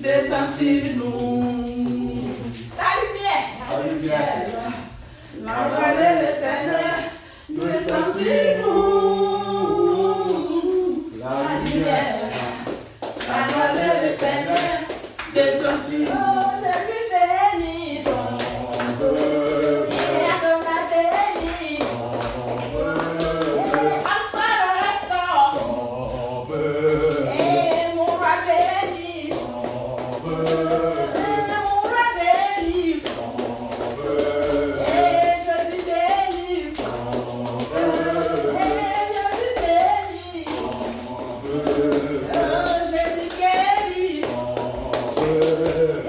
descend sur nous. La lumière, la gloire de l'Éternel descend sur nous. La lumière, la gloire de l'Éternel descend sur nous. Jésus béni son Dieu, et Adonai béni son Dieu, Alpha le restaure, et mon roi béni son Dieu, et mon roi béni son Dieu, et Jésus béni son Dieu, et Jésus béni son Dieu, Jésus guérit son Dieu.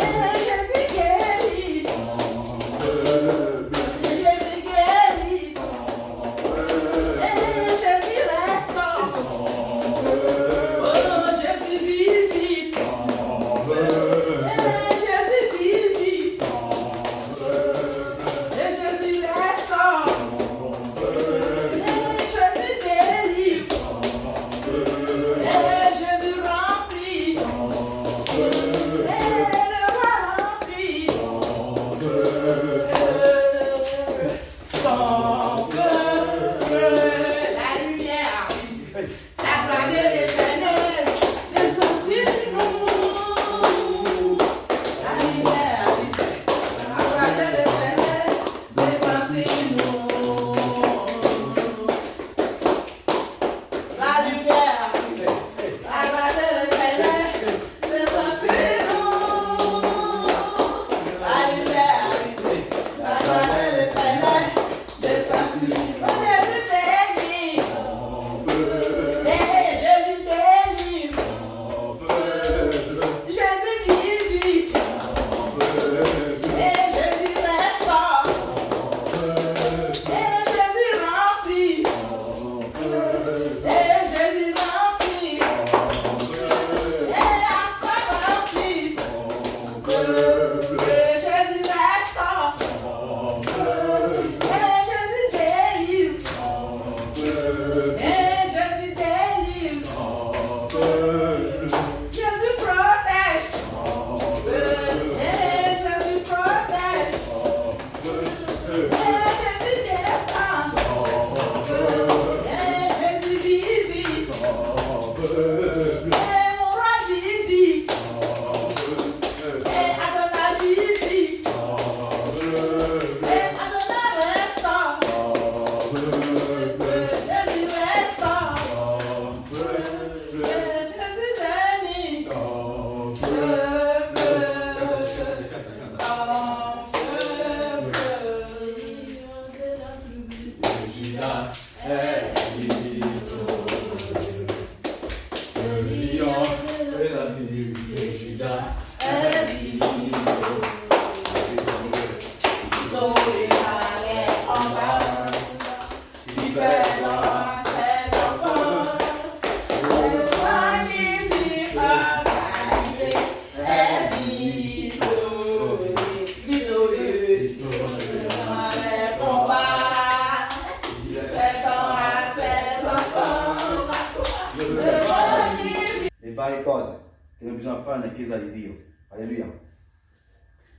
Varie cose che noi bisogna fare nella Chiesa di Dio. Alleluia.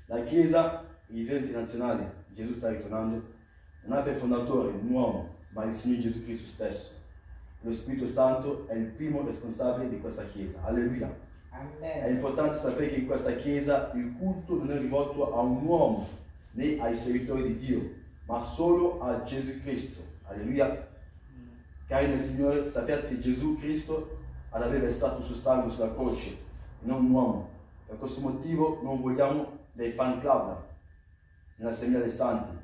La Chiesa, i eventi nazionali, Gesù sta ritornando, non ha per fondatore un uomo, ma il Signore Gesù Cristo stesso. Lo Spirito Santo è il primo responsabile di questa Chiesa. Alleluia. Amen. È importante sapere che in questa Chiesa il culto non è rivolto a un uomo né ai servitori di Dio, ma solo a Gesù Cristo. Alleluia. Cari nel Signore, sappiate che Gesù Cristo ad aver versato il suo sangue sulla croce, e non un uomo. Per questo motivo non vogliamo dei fan club nell'Assemblea dei Santi.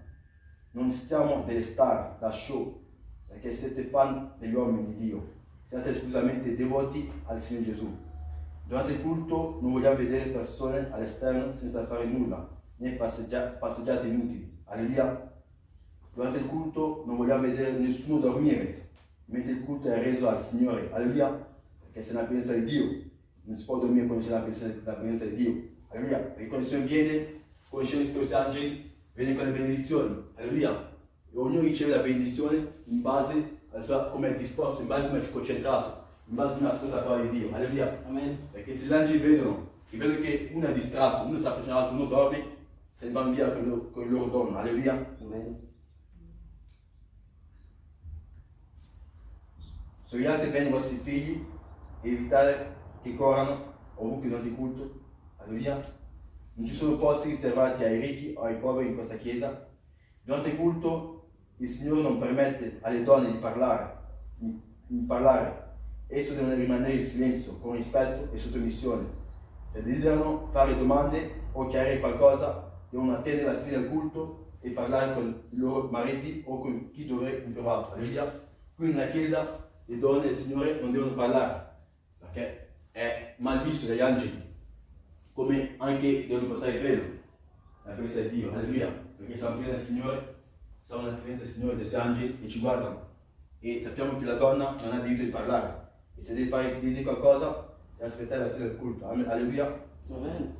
Non stiamo delle star da show, perché siete fan degli uomini di Dio. Siete esclusivamente devoti al Signore Gesù. Durante il culto non vogliamo vedere persone all'esterno senza fare nulla, né passeggiate inutili. Alleluia. Durante il culto non vogliamo vedere nessuno dormire, mentre il culto è reso al Signore. Alleluia. Perché c'è la presenza di Dio. Non si può dormire quando c'è la presenza di Dio. Alleluia. Perché quando il Signore viene, conoscendo tutti questi angeli, viene con le benedizioni. Alleluia. E ognuno riceve la benedizione in base alla sua, come è disposto, in base a come è concentrato, in base a come ascolta la parola di Dio. Alleluia. Amen. Perché se gli angeli vedono che vedo che uno è distratto, uno sta facendo altro, uno dorme, se ne vanno via con il loro dono. Alleluia. Amen. Sogliate bene i vostri figli e evitare che corrano ovunque durante il culto. Alleluia. Non ci sono posti riservati ai ricchi o ai poveri in questa chiesa. Durante il culto il Signore non permette alle donne di parlare. Esse devono rimanere in silenzio, con rispetto e sottomissione. Se desiderano fare domande o chiarire qualcosa, devono attendere la fine del culto e parlare con i loro mariti o con chi dovrebbe in privato. Alleluia. Qui nella chiesa le donne del Signore non devono parlare, perché è mal visto dagli angeli, come anche devono portare il velo nella presenza di Dio. Alleluia. Perché siamo pieni del Signore, siamo nella presenza del Signore, dei suoi angeli e ci guardano. E sappiamo che la donna non ha diritto di parlare. E se devi dire qualcosa, devi aspettare la fine del culto. Alleluia. Amen.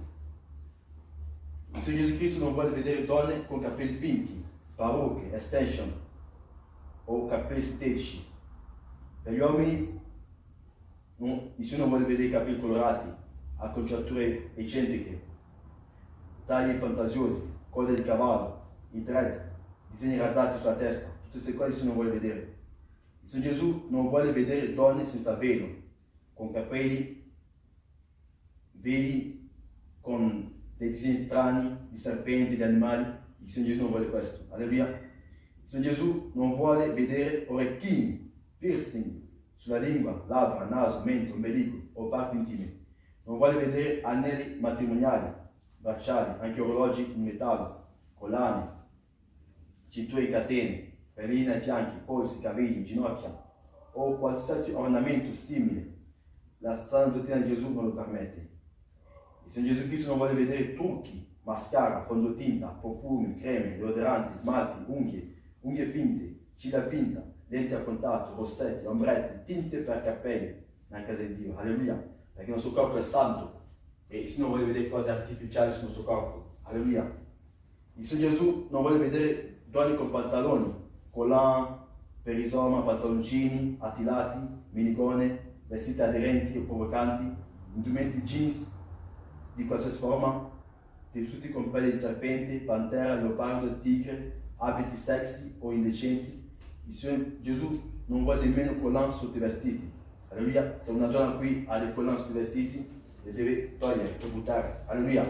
Il Signore Gesù Cristo non vuole vedere donne con capelli finti, parrucche, extension o capelli sintetici. Per gli uomini il Signore non vuole vedere i capelli colorati, acconciature eccentriche, tagli fantasiosi, code di cavallo, i dread, disegni rasati sulla testa. Tutte queste cose il Signore non vuole vedere. Il Signore Gesù non vuole vedere donne senza velo, con capelli, veli, con dei disegni strani, di serpenti, di animali. Il Signore Gesù non vuole questo. Alleluia. Il Signore Gesù non vuole vedere orecchini, piercing sulla lingua, labbra, naso, mento, ombelico o parti intime. Non vuole vedere anelli matrimoniali, bracciali, anche orologi in metallo, collane, cinture di catene, perline ai fianchi, polsi, capelli, ginocchia o qualsiasi ornamento simile. La sana dottrina di Gesù non lo permette. Il Signore Gesù Cristo non vuole vedere trucchi, mascara, fondotinta, profumi, creme, deodoranti, smalti, unghie finte, ciglia finta, lenti a contatto, rossetti, ombretti, tinte per capelli nella casa di Dio. Alleluia. Perché il nostro corpo è santo e il Signore vuole vedere cose artificiali sul nostro corpo. Alleluia. Il Signore Gesù non vuole vedere donne con pantaloni, collan, perisoma, pantaloncini, attilati, minigone, vestiti aderenti o provocanti, indumenti jeans di qualsiasi forma, tessuti con pelle di serpente, pantera, leopardo, tigre, abiti sexy o indecenti. Il Signore Gesù non vuole nemmeno collan sotto i vestiti. Alleluia. Se una donna qui ha dei collan sotto i vestiti, le deve togliere o buttare. Alleluia.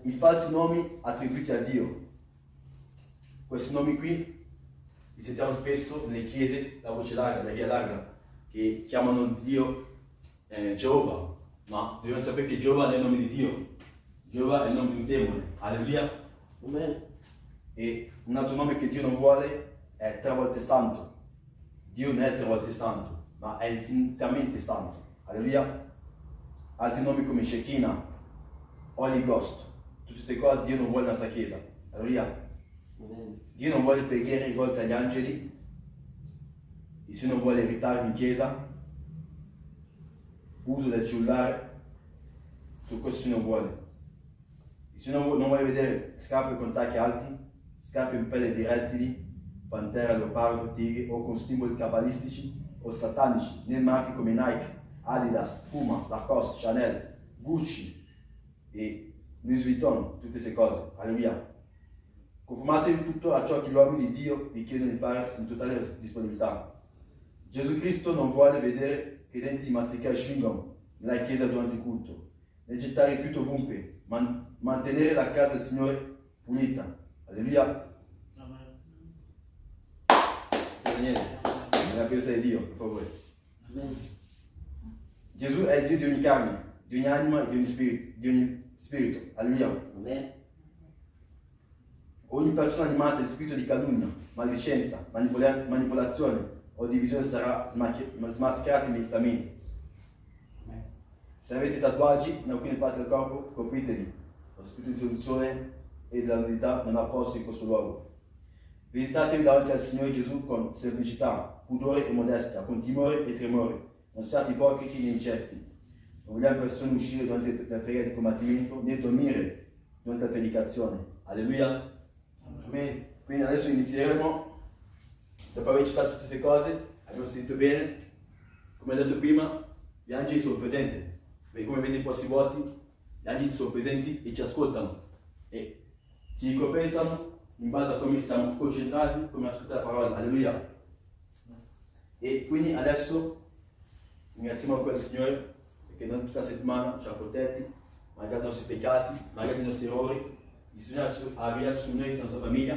I falsi nomi attribuiti a Dio. Questi nomi qui li sentiamo spesso nelle chiese, la voce larga, la via larga, che chiamano Dio Geova. Ma dobbiamo sapere che Geova è il nome di Dio. Geova è il nome di un demone. Alleluia. Amen. E un altro nome che Dio non vuole è 3 volte santo. Dio non è 3 volte santo, ma è infinitamente santo. Alleluia. Altri nomi come Shekinah, Holy Ghost, tutte queste cose Dio non vuole nella sua chiesa. Alleluia. Amen. Dio non vuole preghiere rivolte agli angeli. Il Signore non vuole ritardi in chiesa, uso del cellulare. Tutto questo il Signore non vuole. Il Signore non vuole vedere scarpe con tacchi alti, scarpe in pelle di rettili, pantera, leopardo, tigre o con simboli cabalistici o satanici, né marchi come Nike, Adidas, Puma, Lacoste, Chanel, Gucci e Louis Vuitton, tutte queste cose. Alleluia. Conformatevi tutto a ciò che gli uomini di Dio vi chiedono di fare in totale disponibilità. Gesù Cristo non vuole vedere credenti masticare chewing gum nella chiesa durante il culto, né gettare rifiuti ovunque, mantenere la casa del Signore pulita. Alleluia. Daniele, nella presenza di Dio, per favore. Amen. Gesù è il Dio di ogni carne, di ogni anima e di ogni spirito. Alleluia. Amen. Ogni persona animata di spirito di calunnia, maldicenza, manipolazione o divisione sarà smascherata immediatamente. Se avete tatuaggi in alcune parti del corpo, copriteli. Lo spirito di soluzione e della nudità non ha posto in questo luogo. Visitatevi davanti al Signore Gesù con semplicità, pudore e modestia, con timore e tremore. Non siate ipocriti né incerti. Non vogliamo persone uscire durante la preghiera di combattimento, né dormire durante la predicazione. Alleluia. Amen. Quindi adesso inizieremo. Dopo aver citato tutte queste cose, abbiamo sentito bene. Come ho detto prima, gli angeli sono presenti. E come vedi questi voti, gli angeli sono presenti e ci ascoltano. E ci ricompensano in base a come siamo concentrati, come ascoltare la parola. Alleluia. E quindi adesso ringraziamo quel Signore perché noi tutta la settimana ci ha protetti, malgrado i nostri peccati, malgrado i nostri errori. Il Signore ha vegliato su noi e sulla nostra famiglia.